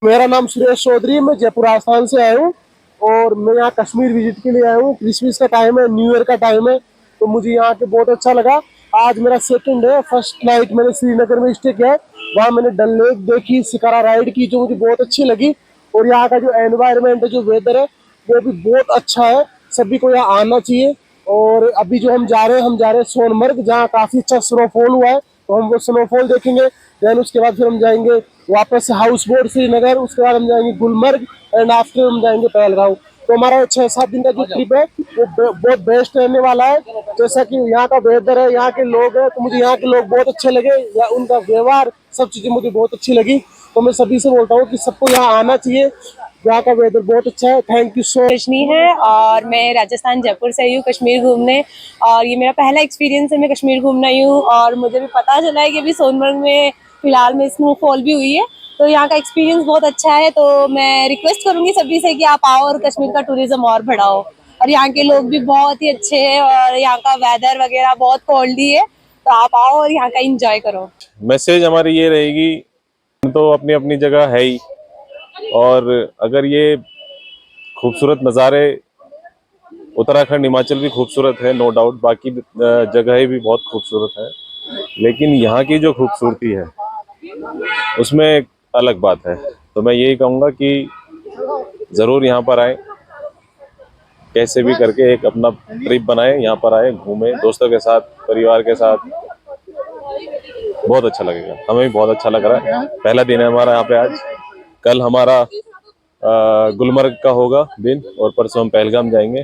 मेरा नाम सुरेश चौधरी, मैं जयपुर राजस्थान से आया हूँ और मैं यहाँ कश्मीर विजिट के लिए आया हूँ। क्रिसमस का टाइम है, न्यू ईयर का टाइम है, तो मुझे यहाँ के बहुत अच्छा लगा। आज मेरा सेकंड है। फर्स्ट नाइट मैंने श्रीनगर में स्टे किया है, वहाँ मैंने डल लेक देखी, शिकारा राइड की, जो मुझे बहुत अच्छी लगी। और यहाँ का जो एनवायरनमेंट है, जो वेदर है, वो भी बहुत अच्छा है। सभी को यहाँ आना चाहिए। और अभी जो हम जा रहे हैं सोनमर्ग, जहाँ काफी अच्छा स्नोफॉल हुआ है, तो हम वो स्नोफॉल देखेंगे। देन उसके बाद फिर हम जाएंगे वापस हाउस बोट श्रीनगर, उसके बाद हम जाएंगे गुलमर्ग एंड आफ्टर हम जाएंगे पहलगांव। तो हमारा 6-7 दिन का जो ट्रिप है वो बहुत बेस्ट रहने वाला है। जैसा कि यहाँ का वेदर है, यहाँ के लोग हैं, तो मुझे यहाँ के लोग बहुत अच्छे लगे, या उनका व्यवहार, सब चीजें मुझे बहुत अच्छी लगी। तो मैं सभी से बोलता हूँ कि सबको यहाँ आना चाहिए। यहाँ का वेदर बहुत अच्छा है। Thank you so much. Rajni है और मैं राजस्थान जयपुर से आई हूँ कश्मीर घूमने, और ये मेरा पहला एक्सपीरियंस है, मैं कश्मीर घूमने आई हूँ। और मुझे भी पता चला है कि अभी सोनमर्ग में फिलहाल में स्नोफॉल भी हुई है, तो यहाँ का एक्सपीरियंस बहुत अच्छा है। तो मैं रिक्वेस्ट करूंगी सभी से कि आप आओ और कश्मीर का टूरिज्म और बढ़ाओ। और यहाँ के लोग भी बहुत ही अच्छे हैं और यहाँ का वेदर वगैरह बहुत कोल्डी है, तो आप आओ और यहाँ का एंजॉय करो। मैसेज हमारी ये रहेगी, तो अपनी अपनी जगह है ही, और अगर ये खूबसूरत नज़ारे, उत्तराखंड हिमाचल भी खूबसूरत है नो डाउट, बाकी जगहें भी बहुत खूबसूरत है, लेकिन यहाँ की जो खूबसूरती है उसमें एक अलग बात है। तो मैं यही कहूँगा कि ज़रूर यहाँ पर आए, कैसे भी करके एक अपना ट्रिप बनाए, यहाँ पर आए, घूमें दोस्तों के साथ, परिवार के साथ, बहुत अच्छा लगेगा। हमें भी बहुत अच्छा लग रहा है। पहला दिन है हमारा यहाँ पे आज। कल हमारा गुलमर्ग का होगा दिन, और परसों हम पहलगाम जाएंगे,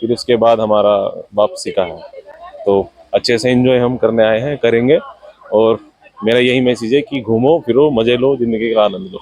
फिर उसके बाद हमारा वापसी का है। तो अच्छे से एंजॉय हम करने आए हैं, करेंगे। और मेरा यही मैसेज है कि घूमो फिरो, मजे लो, जिंदगी का आनंद लो।